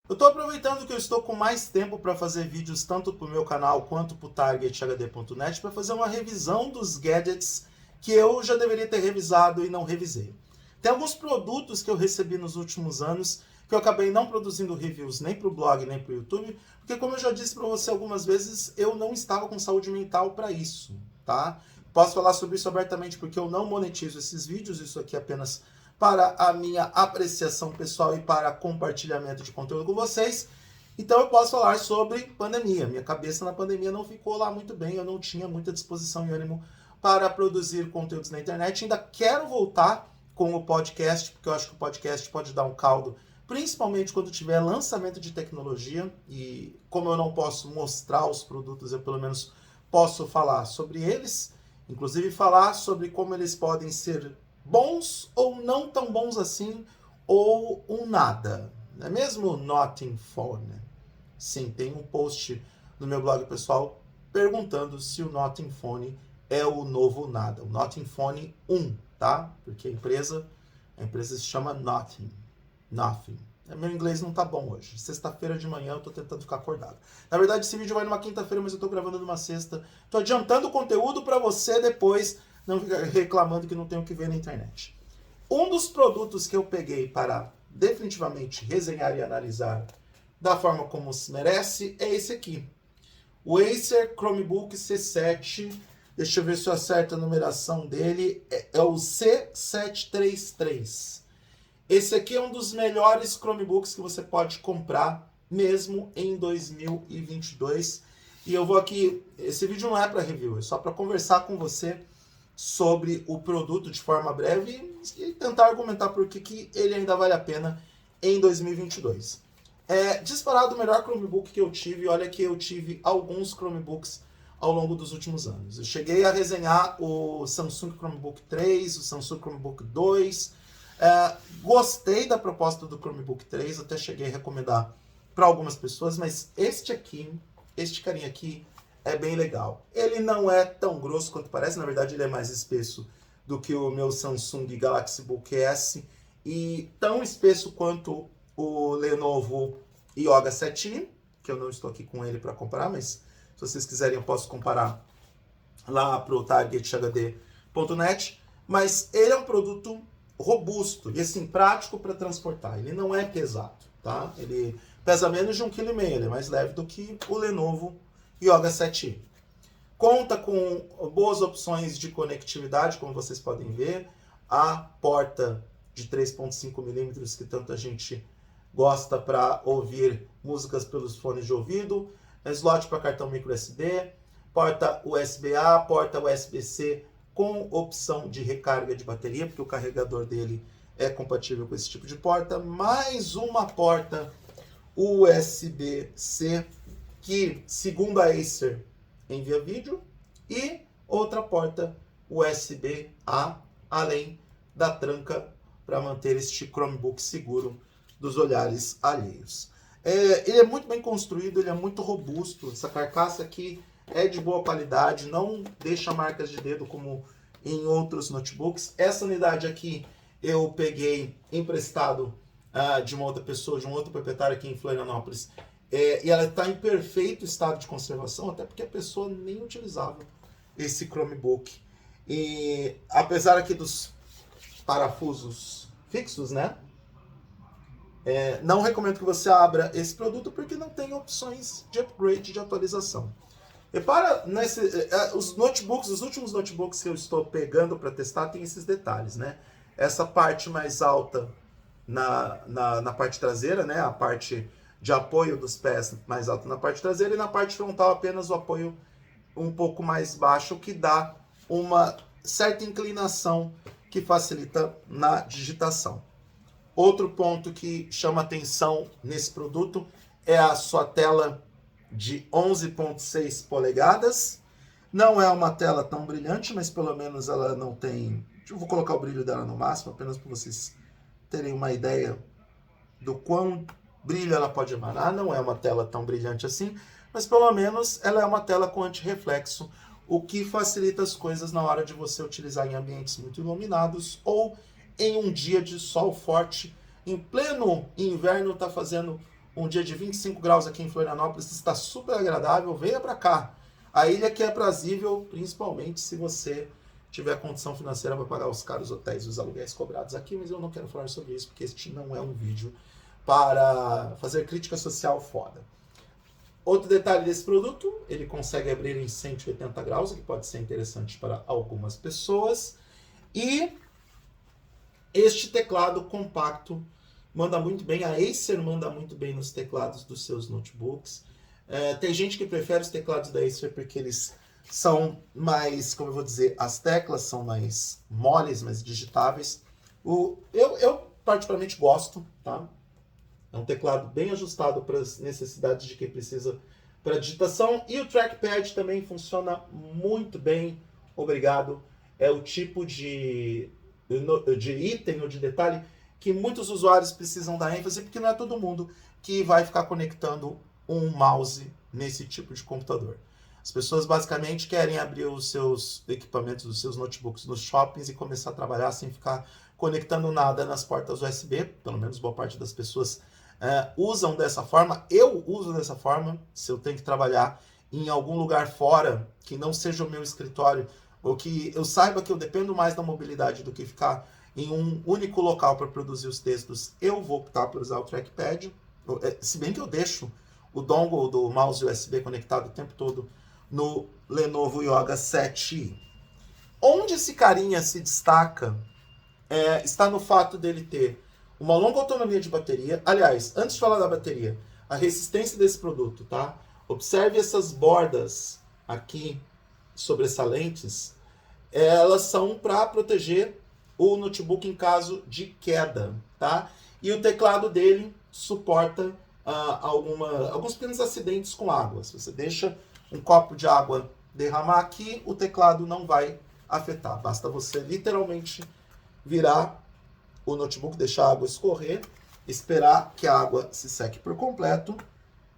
Eu estou aproveitando que eu estou com mais tempo para fazer vídeos tanto para o meu canal quanto para o targethd.net para fazer uma revisão dos gadgets que eu já deveria ter revisado e não revisei. Tem alguns produtos que eu recebi nos últimos anos que eu acabei não produzindo reviews nem para o blog nem para o YouTube, porque como eu já disse para você algumas vezes, eu não estava com saúde mental para isso, tá? Posso falar sobre isso abertamente porque eu não monetizo esses vídeos, isso aqui é apenas para a minha apreciação pessoal e para compartilhamento de conteúdo com vocês. Então eu posso falar sobre pandemia. Minha cabeça na pandemia não ficou lá muito bem, eu não tinha muita disposição e ânimo para produzir conteúdos na internet. Ainda quero voltar com o podcast, porque eu acho que o podcast pode dar um caldo, principalmente quando tiver lançamento de tecnologia. E como eu não posso mostrar os produtos, eu pelo menos posso falar sobre eles, inclusive falar sobre como eles podem ser bons ou não tão bons assim, ou um nada. Não é mesmo? Nothing Phone. Sim, tem um post no meu blog pessoal perguntando se o Nothing Phone é o novo nada. O Nothing Phone 1, tá? Porque a empresa se chama Nothing. Nothing. Meu inglês não tá bom hoje. Sexta-feira de manhã eu tô tentando ficar acordado. Na verdade, esse vídeo vai numa quinta-feira, mas eu tô gravando numa sexta. Tô adiantando o conteúdo para você depois não ficar reclamando que não tem o que ver na internet. Um dos produtos que eu peguei para definitivamente resenhar e analisar da forma como se merece é esse aqui. O Acer Chromebook C7. Deixa eu ver se eu acerto a numeração dele. É o C733. Esse aqui é um dos melhores Chromebooks que você pode comprar, mesmo em 2022. E eu vou aqui... Esse vídeo não é para review, é só para conversar com você sobre o produto de forma breve e tentar argumentar por que ele ainda vale a pena em 2022. Disparado o melhor Chromebook que eu tive. Olha que eu tive alguns Chromebooks ao longo dos últimos anos. Eu cheguei a resenhar o Samsung Chromebook 3, o Samsung Chromebook 2. Gostei da proposta do Chromebook 3, até cheguei a recomendar para algumas pessoas, mas este carinha aqui, é bem legal. Ele não é tão grosso quanto parece, na verdade ele é mais espesso do que o meu Samsung Galaxy Book S e tão espesso quanto o Lenovo Yoga 7i, que eu não estou aqui com ele para comparar, mas se vocês quiserem eu posso comparar lá para o targethd.net, mas ele é um produto robusto e assim, prático para transportar. Ele não é pesado, tá? Ele pesa menos de 1,5 kg, ele é mais leve do que o Lenovo Yoga 7i. Conta com boas opções de conectividade, como vocês podem ver. A porta de 3.5 mm que tanta gente gosta para ouvir músicas pelos fones de ouvido. Slot para cartão microSD. Porta USB-A, porta USB-C com opção de recarga de bateria, porque o carregador dele é compatível com esse tipo de porta. Mais uma porta USB-C que, segundo a Acer, envia vídeo, e outra porta USB-A, além da tranca para manter este Chromebook seguro dos olhares alheios. Ele é muito bem construído, ele é muito robusto, essa carcaça aqui é de boa qualidade, não deixa marcas de dedo como em outros notebooks. Essa unidade aqui eu peguei emprestado de uma outra pessoa, de um outro proprietário aqui em Florianópolis, e ela está em perfeito estado de conservação, até porque a pessoa nem utilizava esse Chromebook. E apesar aqui dos parafusos fixos, né? Não recomendo que você abra esse produto porque não tem opções de upgrade, de atualização. Repara, os últimos notebooks que eu estou pegando para testar tem esses detalhes, né? Essa parte mais alta na parte traseira, né? A parte de apoio dos pés mais alta na parte traseira, e na parte frontal apenas o apoio um pouco mais baixo, que dá uma certa inclinação que facilita na digitação. Outro ponto que chama atenção nesse produto é a sua tela de 11,6 polegadas. Não é uma tela tão brilhante, mas pelo menos ela não tem... Eu vou colocar o brilho dela no máximo, apenas para vocês terem uma ideia do quão brilho ela pode emanar. Não é uma tela tão brilhante assim, mas pelo menos ela é uma tela com antirreflexo, o que facilita as coisas na hora de você utilizar em ambientes muito iluminados ou em um dia de sol forte. Em pleno inverno está fazendo um dia de 25 graus aqui em Florianópolis, está super agradável, venha para cá. A ilha que é aprazível, principalmente se você tiver condição financeira para pagar os caros hotéis e os aluguéis cobrados aqui, mas eu não quero falar sobre isso, porque este não é um vídeo para fazer crítica social foda. Outro detalhe desse produto, ele consegue abrir em 180 graus, o que pode ser interessante para algumas pessoas. E este teclado compacto manda muito bem, a Acer manda muito bem nos teclados dos seus notebooks. Tem gente que prefere os teclados da Acer porque eles são mais, como eu vou dizer, as teclas são mais moles, mais digitáveis. Eu particularmente gosto, tá? É um teclado bem ajustado para as necessidades de quem precisa para digitação. E o trackpad também funciona muito bem, obrigado. É o tipo de item ou de detalhe que muitos usuários precisam dar ênfase, porque não é todo mundo que vai ficar conectando um mouse nesse tipo de computador. As pessoas basicamente querem abrir os seus equipamentos, os seus notebooks nos shoppings e começar a trabalhar sem ficar conectando nada nas portas USB. Pelo menos boa parte das pessoas usam dessa forma. Eu uso dessa forma. Se eu tenho que trabalhar em algum lugar fora que não seja o meu escritório, ou que eu saiba que eu dependo mais da mobilidade do que ficar em um único local para produzir os textos, eu vou optar por usar o trackpad. Se bem que eu deixo o dongle do mouse USB conectado o tempo todo no Lenovo Yoga 7i. Onde esse carinha se destaca está no fato dele ter uma longa autonomia de bateria. Aliás, antes de falar da bateria, a resistência desse produto, tá? Observe essas bordas aqui sobressalentes. Elas são para proteger o notebook em caso de queda, tá? E o teclado dele suporta alguns pequenos acidentes com água. Se você deixa um copo de água derramar aqui, o teclado não vai afetar. Basta você literalmente virar o notebook, deixar a água escorrer, esperar que a água se seque por completo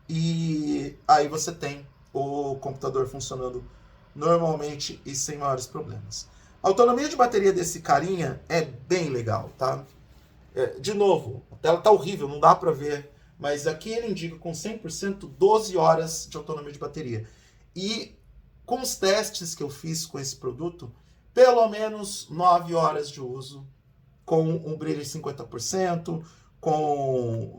e aí você tem o computador funcionando normalmente e sem maiores problemas. A autonomia de bateria desse carinha é bem legal, tá? De novo, a tela tá horrível, não dá para ver, mas aqui ele indica com 100% 12 horas de autonomia de bateria. E com os testes que eu fiz com esse produto, pelo menos 9 horas de uso, com um brilho de 50%,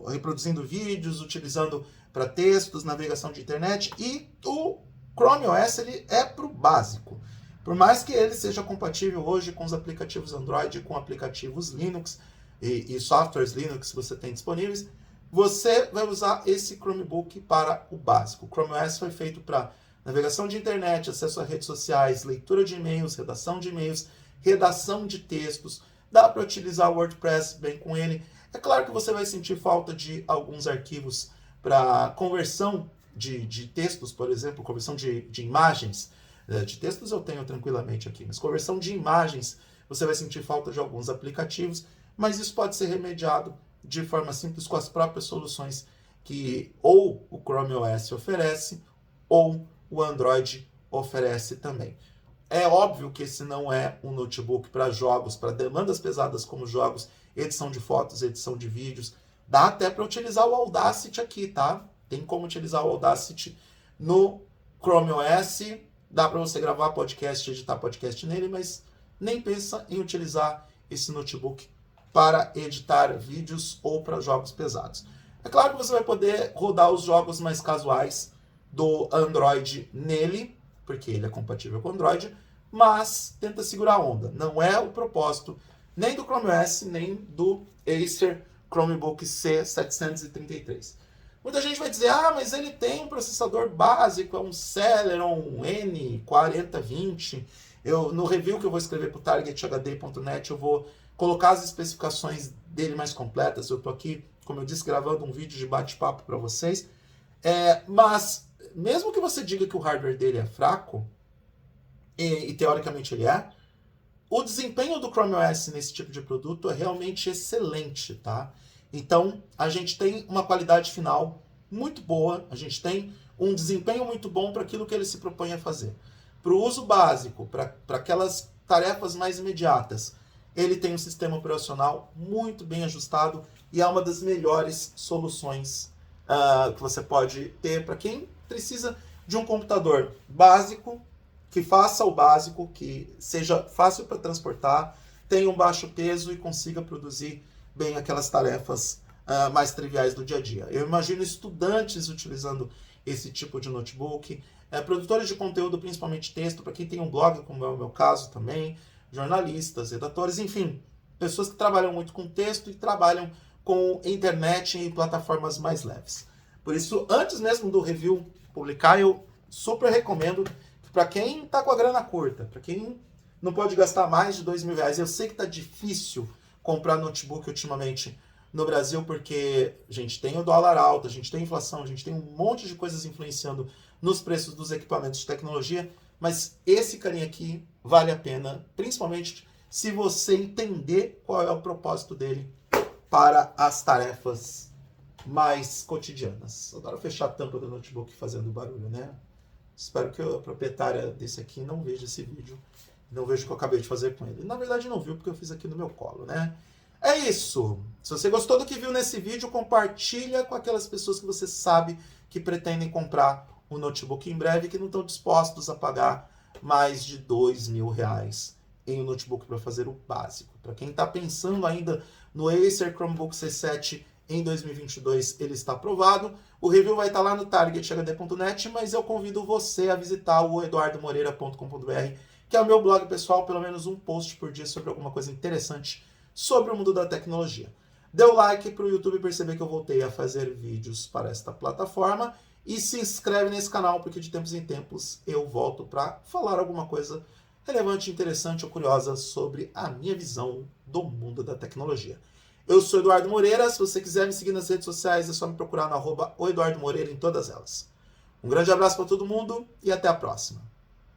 reproduzindo vídeos, utilizando para textos, navegação de internet, e o Chrome OS ele é para o básico. Por mais que ele seja compatível hoje com os aplicativos Android, com aplicativos Linux e softwares Linux que você tem disponíveis, você vai usar esse Chromebook para o básico. O Chrome OS foi feito para navegação de internet, acesso a redes sociais, leitura de e-mails, redação de textos. Dá para utilizar o WordPress bem com ele. É claro que você vai sentir falta de alguns arquivos para conversão de textos, por exemplo, conversão de imagens. De textos eu tenho tranquilamente aqui, mas conversão de imagens você vai sentir falta de alguns aplicativos, mas isso pode ser remediado de forma simples com as próprias soluções que ou o Chrome OS oferece ou o Android oferece também. É óbvio que esse não é um notebook para jogos, para demandas pesadas como jogos, edição de fotos, edição de vídeos. Dá até para utilizar o Audacity aqui, tá? Tem como utilizar o Audacity no Chrome OS. Dá para você gravar podcast, editar podcast nele, mas nem pensa em utilizar esse notebook para editar vídeos ou para jogos pesados. É claro que você vai poder rodar os jogos mais casuais do Android nele, porque ele é compatível com Android, mas tenta segurar a onda. Não é o propósito nem do Chrome OS, nem do Acer Chromebook C733. Muita gente vai dizer, mas ele tem um processador básico, é um Celeron N4020. No review que eu vou escrever para o targethd.net, eu vou colocar as especificações dele mais completas. Eu estou aqui, como eu disse, gravando um vídeo de bate-papo para vocês. Mas, mesmo que você diga que o hardware dele é fraco, e teoricamente ele é, o desempenho do Chrome OS nesse tipo de produto é realmente excelente, tá? Então, a gente tem uma qualidade final muito boa, a gente tem um desempenho muito bom para aquilo que ele se propõe a fazer. Para o uso básico, para aquelas tarefas mais imediatas, ele tem um sistema operacional muito bem ajustado e é uma das melhores soluções que você pode ter para quem precisa de um computador básico, que faça o básico, que seja fácil para transportar, tenha um baixo peso e consiga produzir bem aquelas tarefas mais triviais do dia a dia. Eu imagino estudantes utilizando esse tipo de notebook, produtores de conteúdo, principalmente texto, para quem tem um blog, como é o meu caso também, jornalistas, redatores, enfim, pessoas que trabalham muito com texto e trabalham com internet e plataformas mais leves. Por isso, antes mesmo do review publicar, eu super recomendo que para quem está com a grana curta, para quem não pode gastar mais de R$2.000, eu sei que está difícil comprar notebook ultimamente no Brasil, porque a gente tem o dólar alto, a gente tem inflação, a gente tem um monte de coisas influenciando nos preços dos equipamentos de tecnologia, mas esse carinha aqui vale a pena, principalmente se você entender qual é o propósito dele para as tarefas mais cotidianas. Adoro fechar a tampa do notebook fazendo barulho, né? Espero que a proprietária desse aqui não veja esse vídeo, não veja o que eu acabei de fazer com ele. Na verdade não viu, porque eu fiz aqui no meu colo, né? É isso. Se você gostou do que viu nesse vídeo, compartilha com aquelas pessoas que você sabe que pretendem comprar um notebook em breve e que não estão dispostos a pagar mais de R$2.000 em um notebook para fazer o básico. Para quem está pensando ainda no Acer Chromebook C7 em 2022, ele está aprovado. O review vai estar lá no targethd.net, mas eu convido você a visitar o eduardomoreira.com.br, que é o meu blog pessoal, pelo menos um post por dia sobre alguma coisa interessante sobre o mundo da tecnologia. Dê o like para o YouTube perceber que eu voltei a fazer vídeos para esta plataforma e se inscreve nesse canal, porque de tempos em tempos eu volto para falar alguma coisa relevante, interessante ou curiosa sobre a minha visão do mundo da tecnologia. Eu sou Eduardo Moreira, se você quiser me seguir nas redes sociais é só me procurar no @oeduardomoreira em todas elas. Um grande abraço para todo mundo e até a próxima.